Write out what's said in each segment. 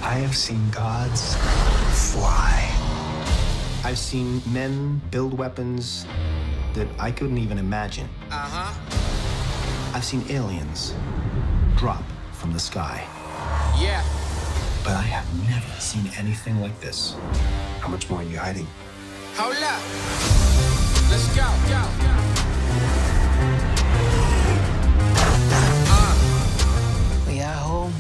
I have seen gods fly. I've seen men build weapons that I couldn't even imagine. I've seen aliens drop from the sky. Yeah. But I have never seen anything like this. How much more are you hiding? Hold up. Let's go. We are home.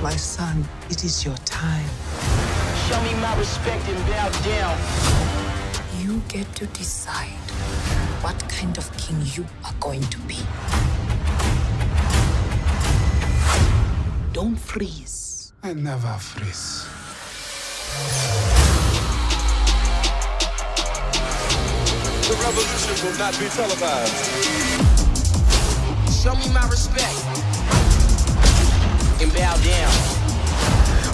My son, it is your time. Show me my respect and bow down. You get to decide what kind of king you are going to be. Don't freeze. I never freeze. The revolution will not be televised. Show me my respect and bow down.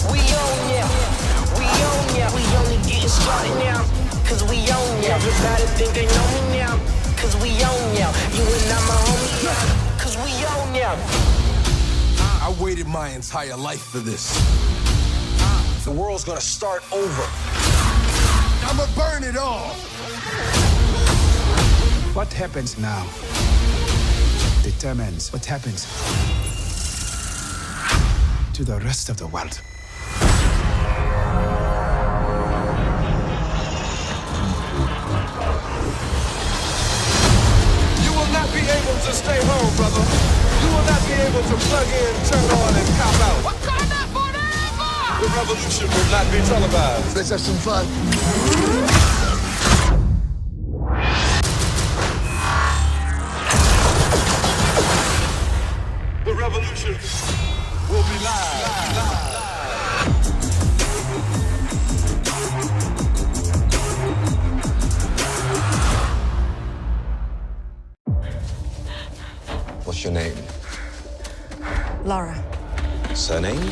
We own ya. We own ya. We only getting started now. Cause we own ya. Everybody think they know me now. Cause we own ya. You and I'm a homie now. Cause we own ya. I waited my entire life for this. The world's gonna start over. I'ma burn it all. What happens now determines what happens to the rest of the world. You will not be able to stay home, brother. You will not be able to plug in, turn on, and cop out. Wakanda forever! The revolution will not be televised. Let's have some fun. The revolution will be live. What's your name? Laura Surname?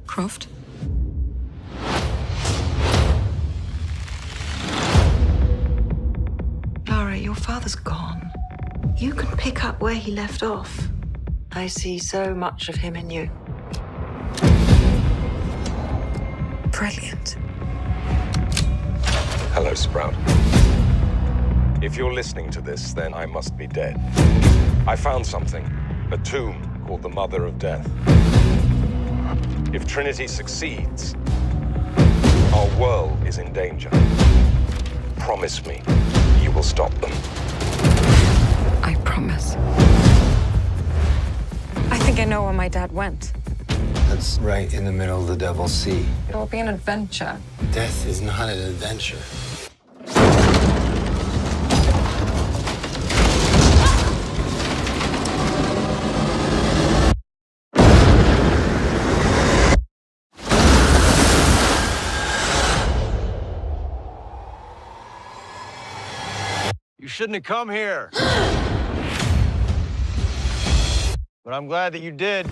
Croft. Laura, your father's gone. You can pick up where he left off. I see so much of him in you. Brilliant. Hello, Sprout. If you're listening to this, then I must be dead. I found something. A tomb called the Mother of Death. If Trinity succeeds, our world is in danger. Promise me you will stop them. I promise. I think I know where my dad went. That's right in the middle of the Devil's Sea. It will be an adventure. Death is not an adventure. You shouldn't have come here. But I'm glad that you did.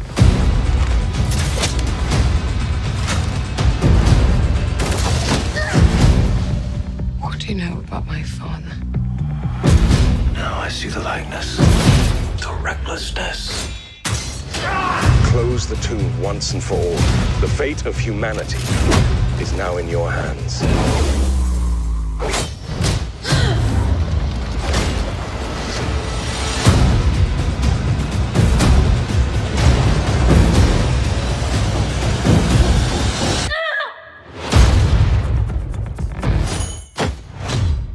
What do you know about my father? Now I see the likeness, the recklessness. Close the tomb once and for all. The fate of humanity is now in your hands.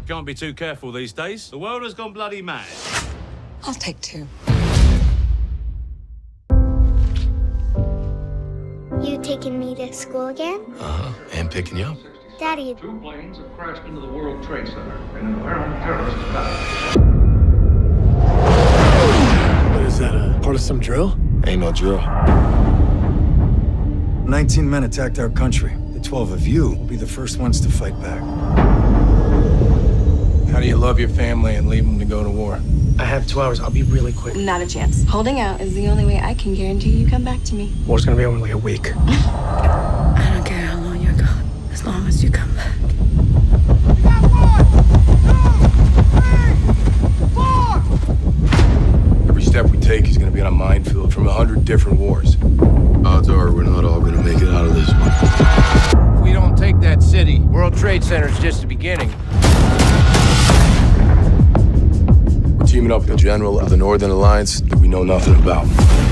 Can't be too careful these days. The world has gone bloody mad. I'll take two. You taking me to school again? And picking you up. Daddy, 2 planes have crashed into the World Trade Center in an apparent terrorist attack. What is that, a part of some drill? Ain't no drill. 19 men attacked our country. The 12 of you will be the first ones to fight back. How do you love your family and leave them to go to war? I have 2 hours. I'll be really quick. Not a chance. Holding out is the only way I can guarantee you come back to me. War's gonna be over in like a week. I don't care how long you're gone, as long as you come back. You got 1, 2, 3, 4. teaming up with the general of the Northern Alliance that we know nothing about.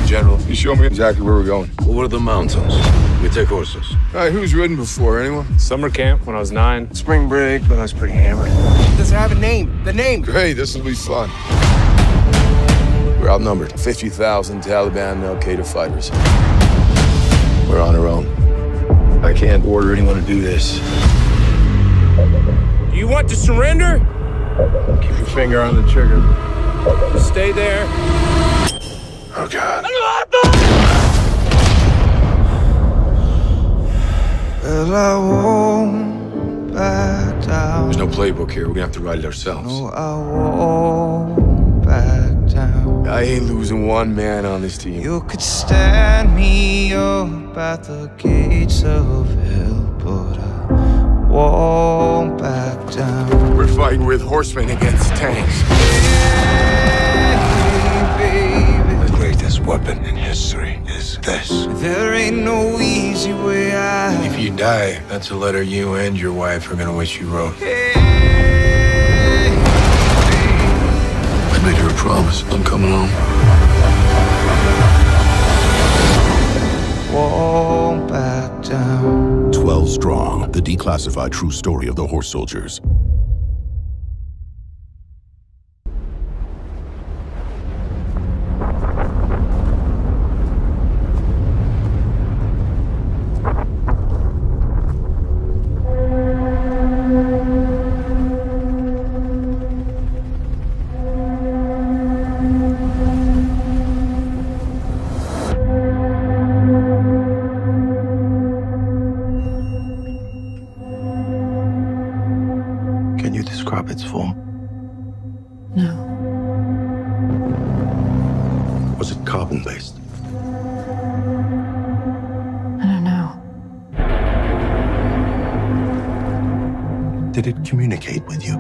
General, you show me exactly where we're going. Over the mountains. We take horses. All right, who's ridden before? Anyone? Summer camp when I was 9. Spring break, but I was pretty hammered. Does it have a name? The name? Great, this will be fun. We're outnumbered. 50,000 Taliban and Al-Qaeda fighters. We're on our own. I can't order anyone to do this. Do you want to surrender? Keep your finger on the trigger. Stay there. Oh, God. Well, I won't back down. There's no playbook here. We're gonna have to write it ourselves. No, I won't back down. I ain't losing one man on this team. You could stand me up at the gates of hell, but I won't back down. We're fighting with horsemen against tanks. Hey, baby. The greatest weapon in history is this. There ain't no easy way out. If you die, that's a letter you and your wife are gonna wish you wrote. I made her a promise. I'm coming home. Won't back down. 12 Strong, the declassified true story of the horse soldiers. Can you describe its form? No. Was it carbon-based? I don't know. Did it communicate with you?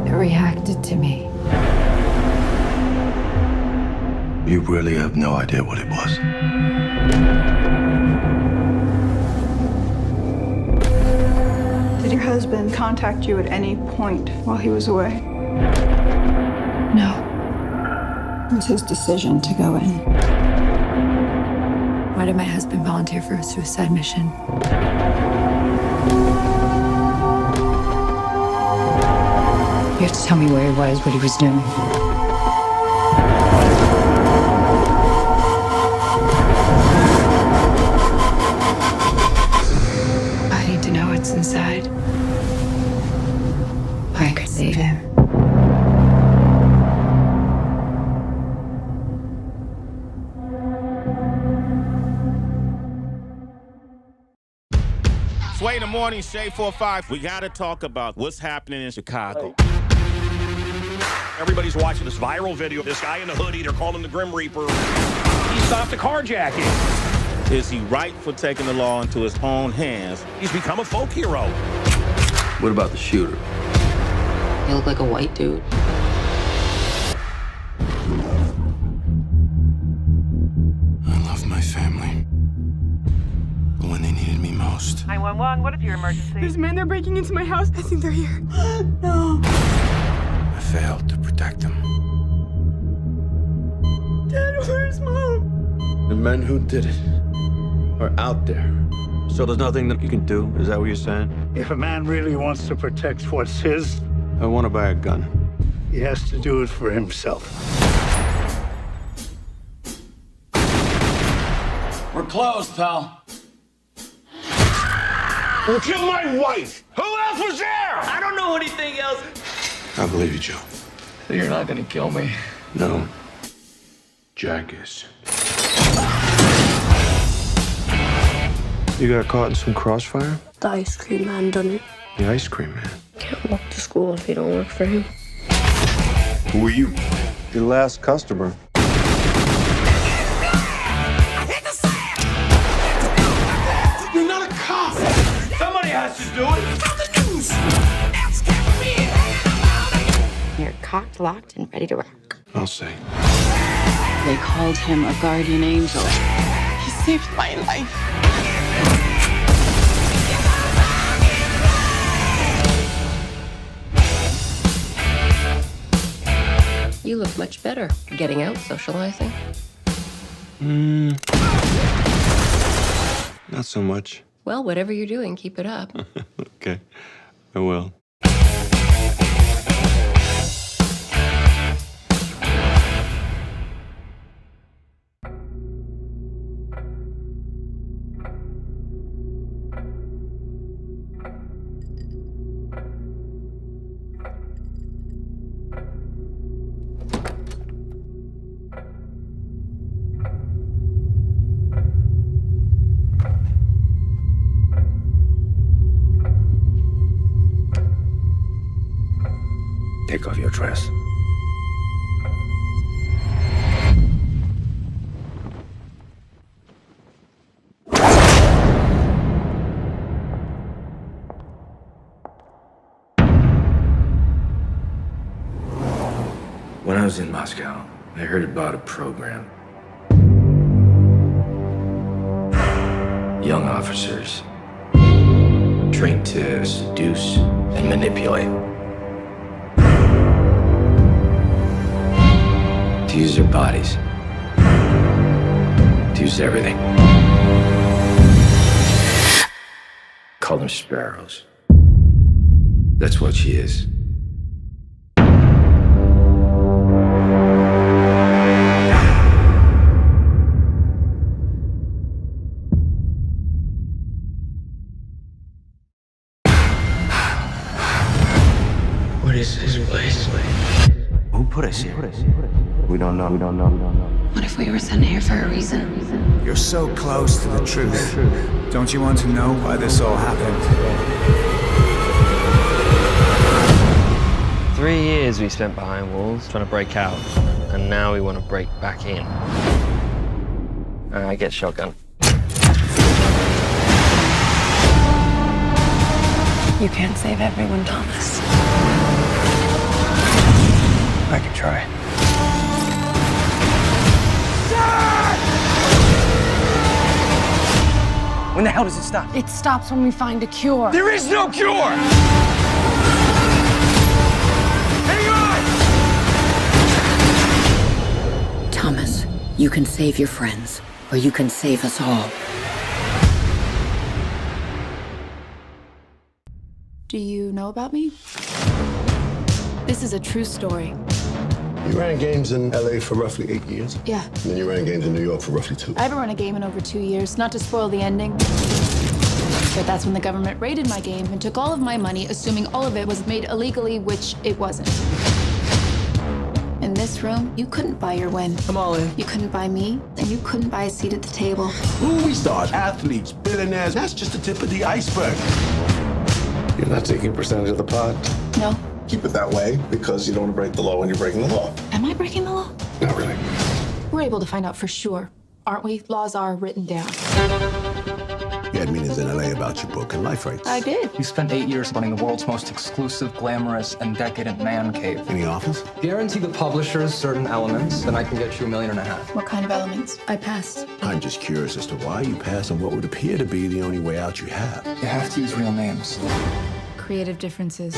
It reacted to me. You really have no idea what it was. Did your husband contact you at any point while he was away? No. It was his decision to go in. Why did my husband volunteer for a suicide mission? You have to tell me where he was, what he was doing. I need to know what's inside. I could save him. Sway in the morning, Shade 4-5. We gotta talk about what's happening in Chicago. Everybody's watching this viral video. This guy in the hoodie, they're calling him the Grim Reaper. He stopped a carjacking. Is he right for taking the law into his own hands? He's become a folk hero. What about the shooter? You look like a white dude. I love my family. But when they needed me most. 911, what is your emergency? There's men, they're breaking into my house. I think they're here. No. I failed to protect them. Dad, where's Mom? The men who did it are out there. So there's nothing that you can do? Is that what you're saying? If a man really wants to protect what's his, I want to buy a gun. he has to do it for himself. We're closed, pal. You killed my wife. Who else was there? I don't know anything else. I believe you, Joe. So you're not gonna kill me? No. Jack is. You got caught in some crossfire? The ice cream man done it. The ice cream man. Can't walk to school if you don't work for him. Who are you? Your last customer. You're not a cop. Somebody has to do it. You're cocked, locked, and ready to rock. I'll say. They called him a guardian angel. He saved my life. You look much better. Getting out, socializing. Not so much. Well, whatever you're doing, keep it up. Okay, I will. Take off your dress. When I was in Moscow, I heard about a program. Young officers trained to seduce and manipulate. To use their bodies. To use everything. Call them sparrows. That's what she is. What is this place? Who put us here? We don't know. What if we were sent here for a reason? You're so close to the truth. Don't you want to know why this all happened? 3 years we spent behind walls trying to break out, and now we want to break back in. I get shotgun. You can't save everyone, Thomas. I can try. When the hell does it stop? It stops when we find a cure. There is no cure! Hang on! Thomas, you can save your friends, or you can save us all. Do you know about me? This is a true story. You ran games in LA for roughly 8 years? Yeah. And then you ran games in New York for roughly 2. I haven't run a game in over 2 years, not to spoil the ending. But that's when the government raided my game and took all of my money, assuming all of it was made illegally, which it wasn't. In this room, you couldn't buy your win. I'm all in. You couldn't buy me, and you couldn't buy a seat at the table. Movie stars, athletes, billionaires, that's just the tip of the iceberg. You're not taking a percentage of the pot? No. Keep it that way because you don't want to break the law when you're breaking the law. Am I breaking the law? Not really. We're able to find out for sure, aren't we? Laws are written down. You had meetings in LA about your broken life rights. I did. You spent 8 years running the world's most exclusive, glamorous, and decadent man cave. Any offers? Guarantee the publishers certain elements, then I can get you $1.5 million. What kind of elements? I passed. I'm just curious as to why you passed on what would appear to be the only way out you have. You have to use real names. Creative differences.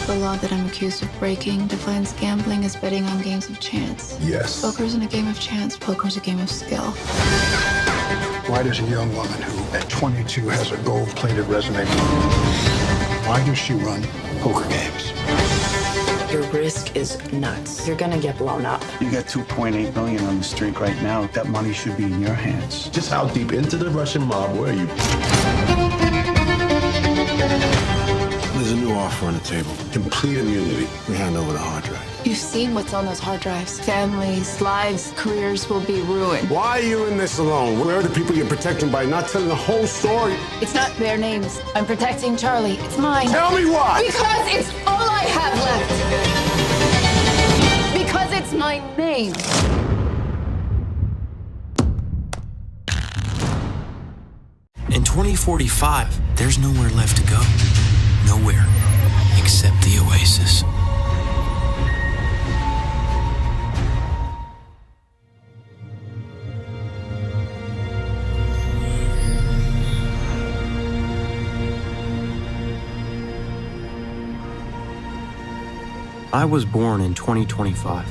The law that I'm accused of breaking defines gambling as betting on games of chance. Yes. Poker's in a game of chance. Poker's a game of skill. Why does a young woman who, at 22, has a gold-plated resume, why does she run poker games? Your risk is nuts. You're gonna get blown up. You got $2.8 million on the street right now. That money should be in your hands. Just how deep into the Russian mob were you? There's a new offer on the table. Complete immunity. We hand over the hard drive. You've seen what's on those hard drives. Families, lives, careers will be ruined. Why are you in this alone? Where are the people you're protecting by not telling the whole story? It's not their names. I'm protecting Charlie. It's mine. Tell me why! Because it's all I have left. Because it's my name. In 2045, there's nowhere left to go. Nowhere except the Oasis. I was born in 2025.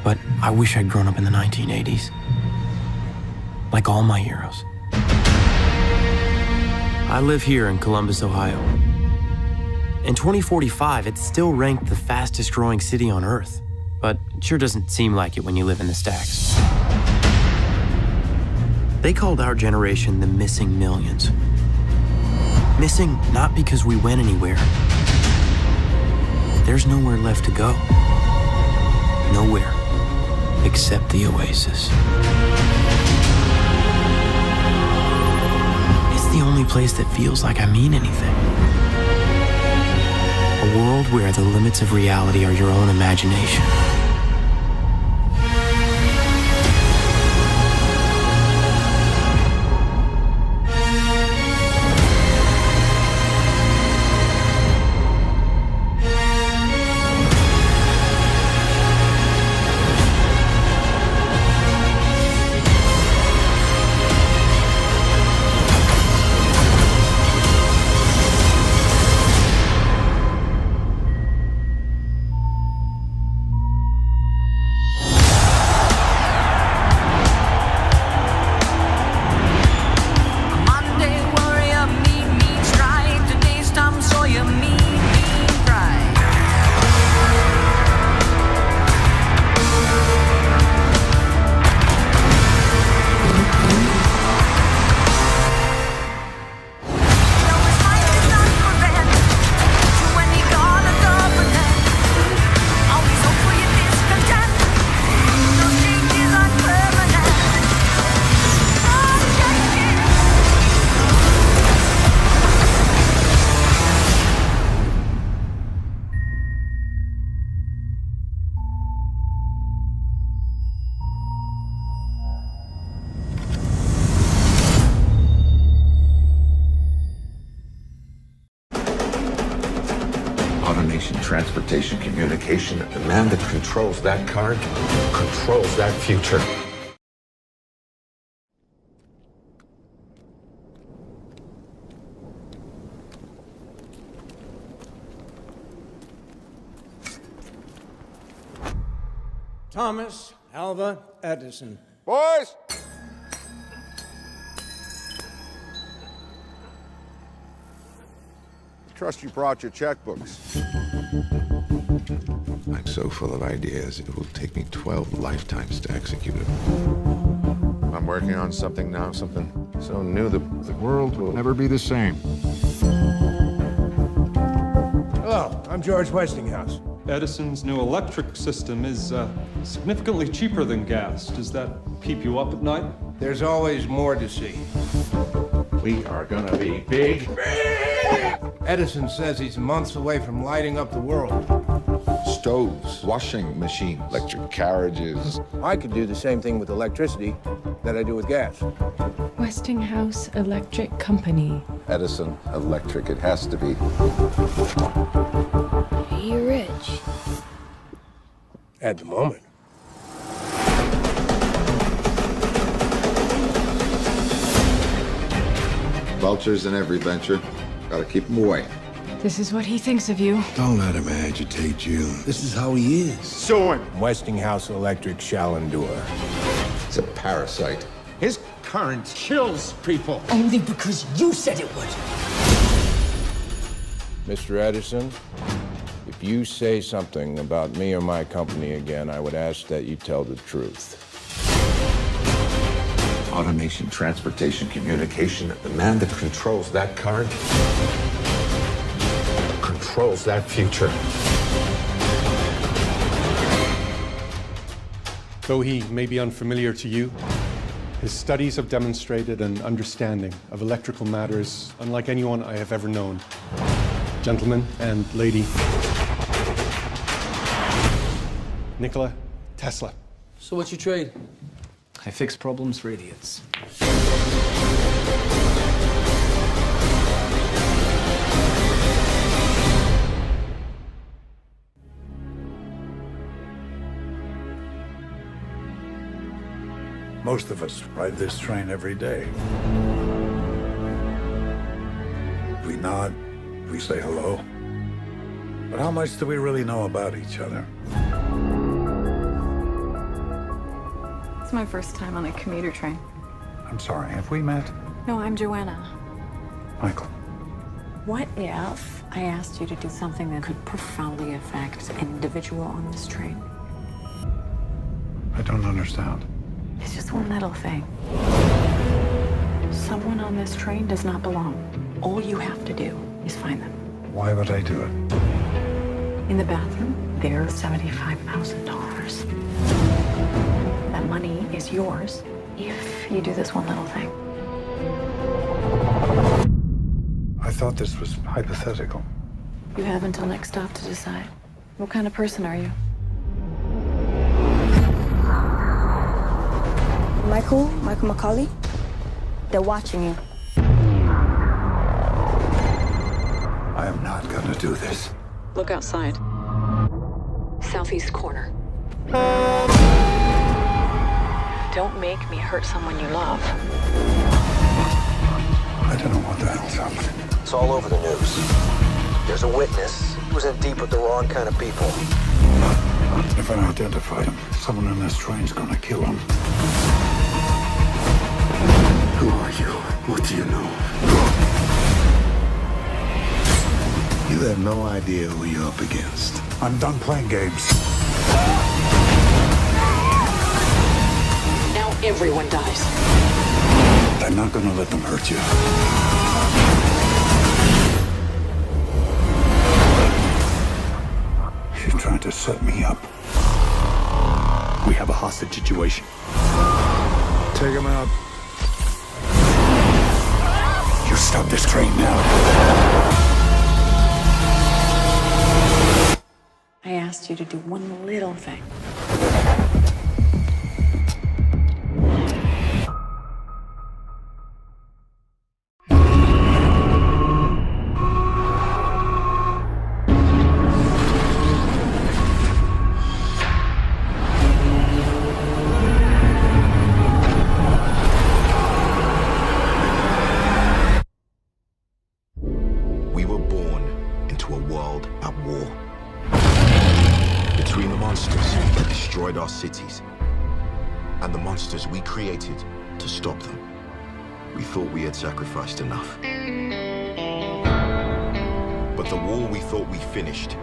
But I wish I'd grown up in the 1980s. Like all my heroes. I live here in Columbus, Ohio. In 2045, it's still ranked the fastest growing city on Earth. But it sure doesn't seem like it when you live in the stacks. They called our generation the missing millions. Missing not because we went anywhere. There's nowhere left to go. Nowhere except the Oasis. It's the only place that feels like I mean anything. A world where the limits of reality are your own imagination. Automation, transportation, communication. The man that controls that car controls that future. Thomas Alva Edison. Boys! Trust you brought your checkbooks. I'm so full of ideas, it will take me 12 lifetimes to execute it. I'm working on something now, something so new that the world will never be the same. Hello, I'm George Westinghouse. Edison's new electric system is significantly cheaper than gas. Does that keep you up at night? There's always more to see. We are gonna be big. Edison says he's months away from lighting up the world. Stoves, washing machines, electric carriages. I could do the same thing with electricity that I do with gas. Westinghouse Electric Company. Edison Electric, it has to be. Are you rich? At the moment. Vultures in every venture. Gotta keep them away. This is what he thinks of you. Don't let him agitate you. This is how he is. Suing. Westinghouse Electric shall endure. It's a parasite. His current kills people. Only because you said it would. Mr. Edison, if you say something about me or my company again, I would ask that you tell the truth. Automation, transportation, communication. The man that controls that car controls that future. Though he may be unfamiliar to you, his studies have demonstrated an understanding of electrical matters unlike anyone I have ever known. Gentlemen and lady, Nikola Tesla. So what's your trade? I fix problems for idiots. Most of us ride this train every day. We nod, we say hello. But how much do we really know about each other? It's my first time on a commuter train. I'm sorry, have we met? No, I'm Joanna. Michael. What if I asked you to do something that could profoundly affect an individual on this train? I don't understand. It's just one little thing. Someone on this train does not belong. All you have to do is find them. Why would I do it? In the bathroom, there's $75,000. That money is yours if you do this one little thing. I thought this was hypothetical. You have until next stop to decide. What kind of person are you? Michael McCauley, they're watching you. I am not gonna do this. Look outside. Southeast corner. Don't make me hurt someone you love. I don't know what the hell's happening. It's all over the news. There's a witness who was in deep with the wrong kind of people. If I identify him, someone in this train's gonna kill him. Who are you? What do you know? You have no idea who you're up against. I'm done playing games. Now everyone dies. I'm not gonna let them hurt you. She's trying to set me up. We have a hostage situation. Take him out. You stop this train now. I asked you to do one little thing. We were born into a world at war. Between the monsters that destroyed our cities and the monsters we created to stop them. We thought we had sacrificed enough. But the war we thought we finished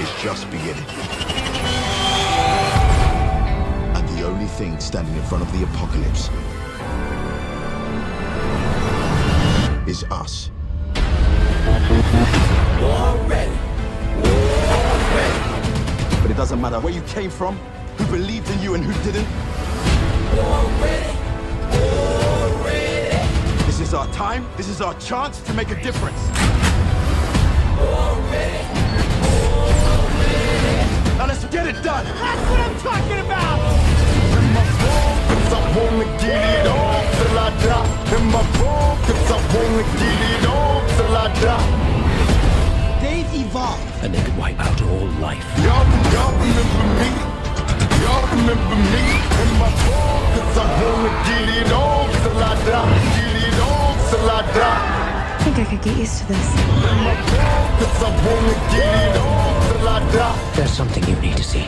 is just beginning. And the only thing standing in front of the apocalypse is us. War ready. But it doesn't matter where you came from, who believed in you and who didn't. War ready. War ready. This is our time. This is our chance to make a difference. War ready. War ready. Now let's get it done. That's what I'm talking about. In my focus, I wanna get it on till I die. In my focus, I wanna get it on till I die. They've evolved. And they could wipe out all life. Y'all remember me. Y'all remember me. In my focus, I wanna get it on till I die. Get it on till I die. I think I could get used to this. In my focus, I wanna get it on till I die. There's something you need to see.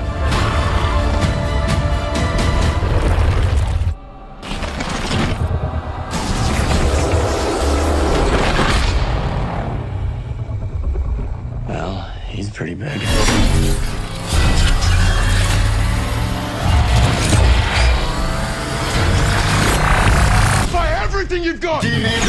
Well, he's pretty big. Fire everything you've got! Get it